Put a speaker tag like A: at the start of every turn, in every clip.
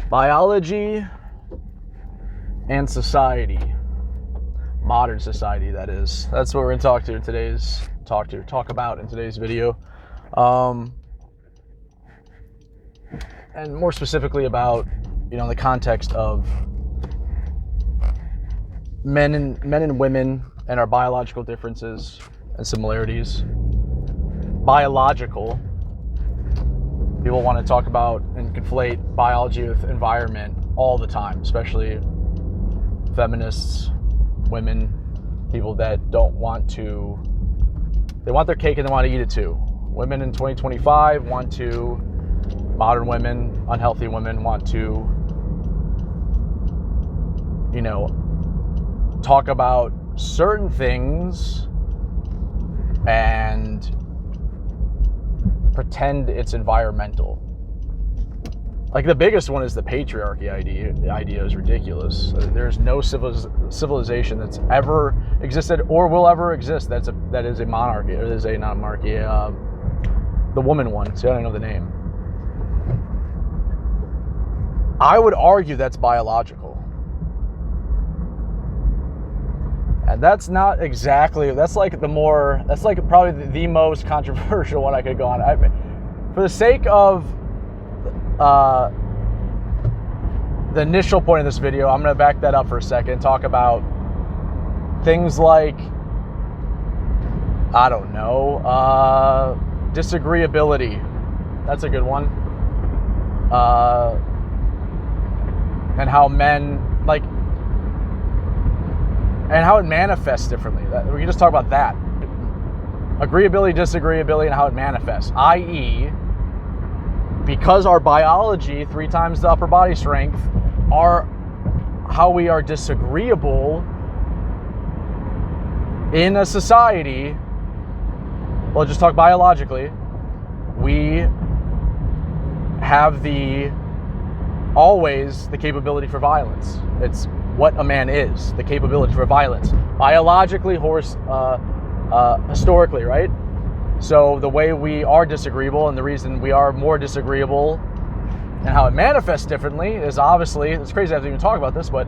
A: Biology and society. Modern society, that is. That's what we're going to talk about in today's video. And more specifically about, the context of men and women and our biological differences and similarities. Biological. People want to talk about and conflate biology with environment all the time, especially feminists, women, people that they want their cake and they want to eat it too. Women in 2025 modern women, unhealthy women want to, talk about certain things and pretend it's environmental. Like the biggest one is the patriarchy idea. The idea is ridiculous. There's no civilization that's ever existed or will ever exist that is a monarchy, or is a not monarchy, the woman one. See, I don't know the name. I would argue that's biological. And that's not exactly, that's like probably the most controversial one I could go on. For the sake of the initial point of this video, I'm going to back that up for a second and talk about things like, I don't know, disagreeability. That's a good one. And how men, and how it manifests differently. We can just talk about that. Agreeability, disagreeability, and how it manifests. I.e., because our biology, 3 times the upper body strength, are how we are disagreeable in a society. Well, just talk biologically. We have always the capability for violence. It's what a man is, the capability for violence. Biologically, historically, right? So the way we are disagreeable, and the reason we are more disagreeable and how it manifests differently is obviously, it's crazy I have to even talk about this, but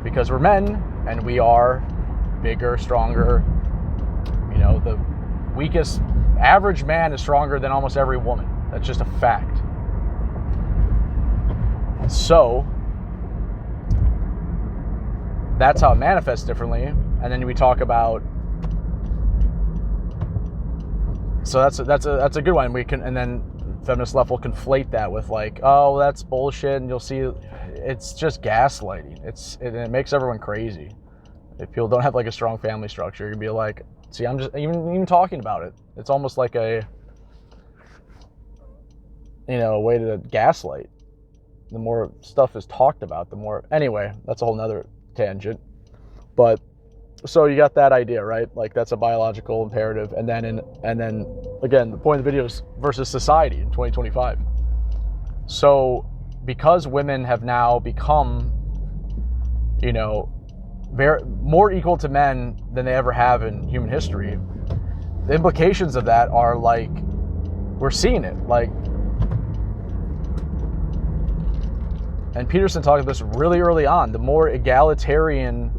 A: because we're men and we are bigger, stronger, the weakest, average man is stronger than almost every woman. That's just a fact. So that's how it manifests differently. And then we talk about, so that's a good one. And then feminist left will conflate that with oh, that's bullshit, and you'll see it's just gaslighting. It makes everyone crazy. If people don't have a strong family structure, you'd be like, see, I'm just even talking about it. It's almost like a way to gaslight. The more stuff is talked about, the more. Anyway, that's a whole nother tangent. But so you got that idea, right? That's a biological imperative. And then again, the point of the video is versus society in 2025. So because women have now become, more equal to men than they ever have in human history, the implications of that are we're seeing it. And Peterson talked about this really early on, the more egalitarian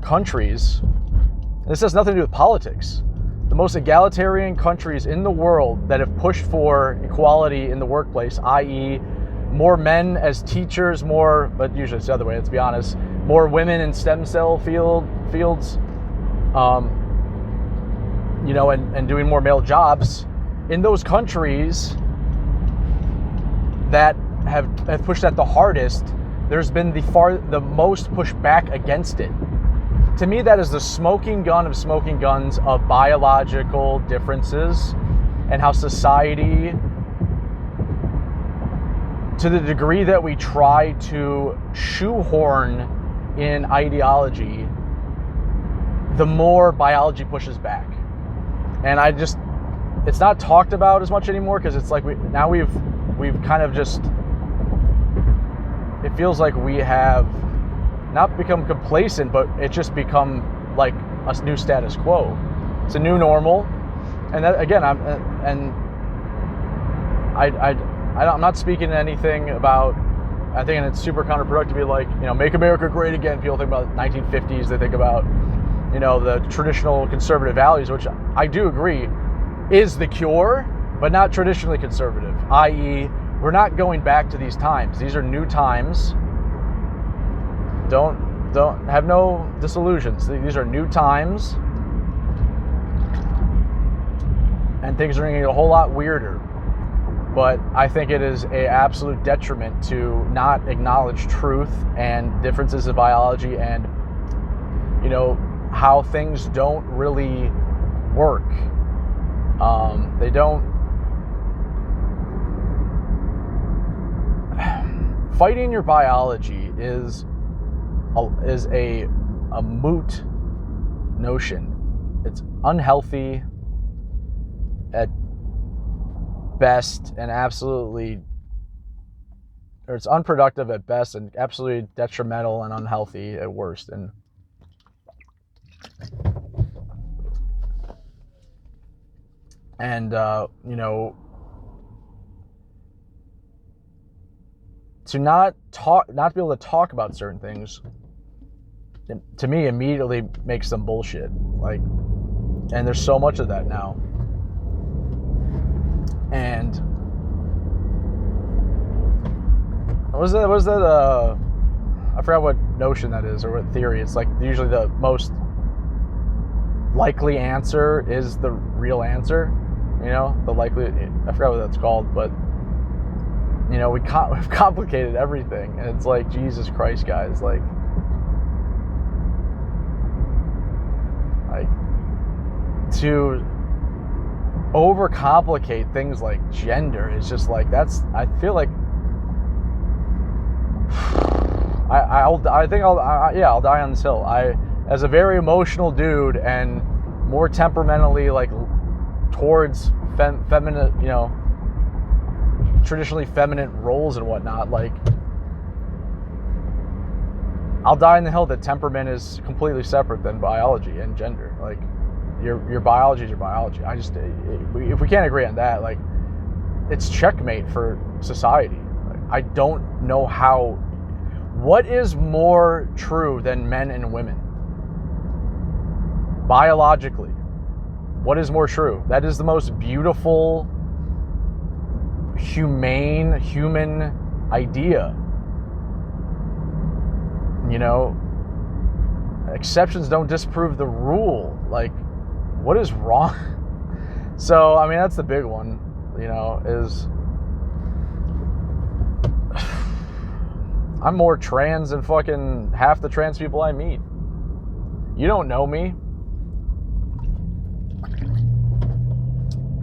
A: countries, and this has nothing to do with politics, the most egalitarian countries in the world that have pushed for equality in the workplace, i.e. more men as teachers, but usually it's the other way, let's be honest, more women in stem cell fields, and doing more male jobs, in those countries that have pushed that the hardest, there's been the most pushback against it. To me, that is the smoking gun of smoking guns of biological differences and how society, to the degree that we try to shoehorn in ideology, the more biology pushes back. And it's not talked about as much anymore because it's we've kind of just, it feels like we have not become complacent, but it's just become a new status quo. It's a new normal. And that, again, I'm not speaking anything about I think it's super counterproductive to be like, make America great again. People think about 1950s. They think about, the traditional conservative values, which I do agree is the cure, but not traditionally conservative, i.e., we're not going back to these times. These are new times. Don't have no disillusions. These are new times, and things are going to get a whole lot weirder. But I think it is an absolute detriment to not acknowledge truth and differences in biology and, how things don't really work. They don't. Fighting your biology is a moot notion. It's unhealthy at best and it's unproductive at best and absolutely detrimental and unhealthy at worst. And to not be able to talk about certain things, to me, immediately makes them bullshit. And there's so much of that now. And what was that? I forgot what notion that is or what theory. It's like usually the most likely answer is the real answer. The likely. I forgot what that's called, but we've complicated everything, and it's like, Jesus Christ, guys, like to overcomplicate things like gender is just like, I feel like I'll die on this hill. As a very emotional dude and more temperamentally towards feminine, traditionally feminine roles and whatnot, I'll die on the hill that temperament is completely separate than biology and gender. Your biology is your biology. If we can't agree on that, it's checkmate for society. I don't know what is more true than men and women biologically. What is more true? That is the most beautiful, humane, human idea. Exceptions don't disprove the rule. What is wrong? So, that's the big one, is I'm more trans than fucking half the trans people I meet. You don't know me.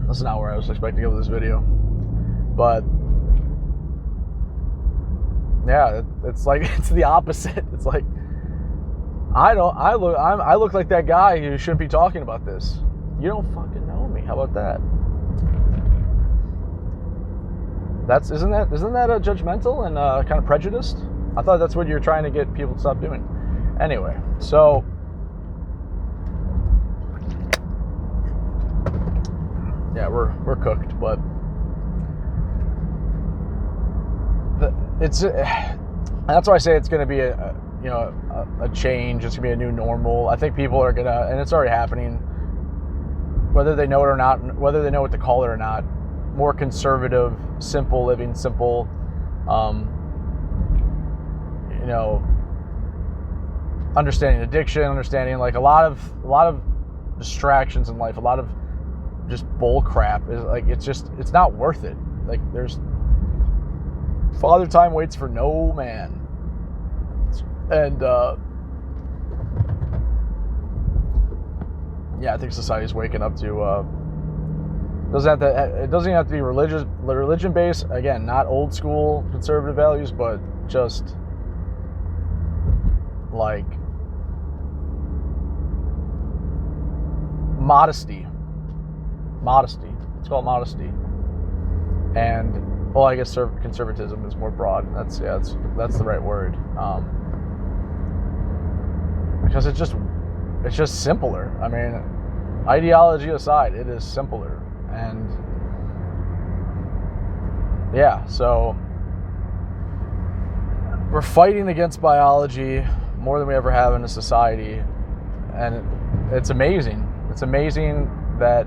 A: That's not where I was expecting to go with this video. But yeah, it's the opposite. It's like I look like that guy who shouldn't be talking about this. You don't fucking know me. How about that? Isn't that a judgmental and kind of prejudiced? I thought that's what you're trying to get people to stop doing. Anyway, so yeah, we're cooked, but that's why I say it's going to be a change. It's going to be a new normal. I think people are gonna, and it's already happening, whether they know it or not, whether they know what to call it or not. More conservative, simple living, simple, understanding addiction, understanding a lot of distractions in life, a lot of just bull crap is it's not worth it. There's Father Time waits for no man. And I think society's waking up to it doesn't have to be religion based. Again, not old school conservative values, but just modesty. It's called modesty. And I guess conservatism is more broad. That's the right word. Because it's just simpler. Ideology aside, it is simpler. And yeah, so we're fighting against biology more than we ever have in a society, and it's amazing. It's amazing that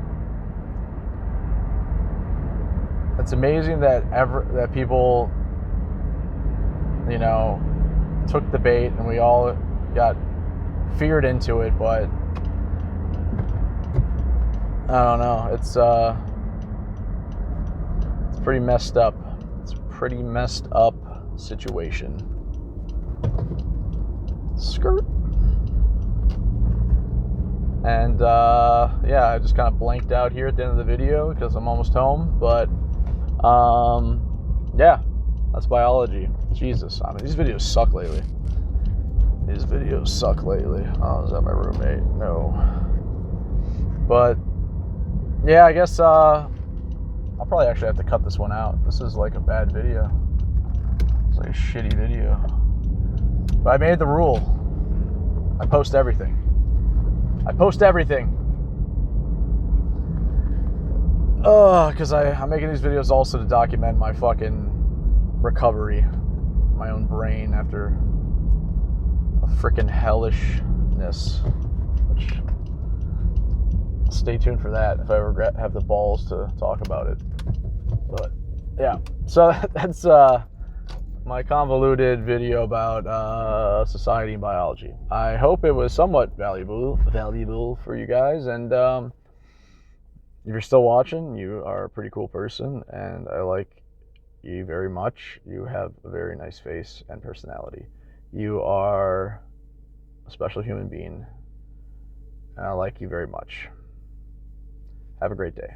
A: that people, you know, took the bait and we all got feared into it. But I don't know. It's pretty messed up. It's a pretty messed up situation. Skirt. And yeah, I just kind of blanked out here at the end of the video because I'm almost home. But yeah, that's biology. Jesus, I mean, these videos suck lately. Oh, is that my roommate? No. But yeah, I guess I'll probably actually have to cut this one out. This is like a bad video. It's like a shitty video. But I made the rule. I post everything. Because I'm making these videos also to document my fucking recovery, my own brain after a freaking hellishness. Which, stay tuned for that if I ever have the balls to talk about it. But yeah, so that's my convoluted video about society and biology. I hope it was somewhat valuable for you guys, and if you're still watching, you are a pretty cool person, and I like you very much. You have a very nice face and personality. You are a special human being, and I like you very much. Have a great day.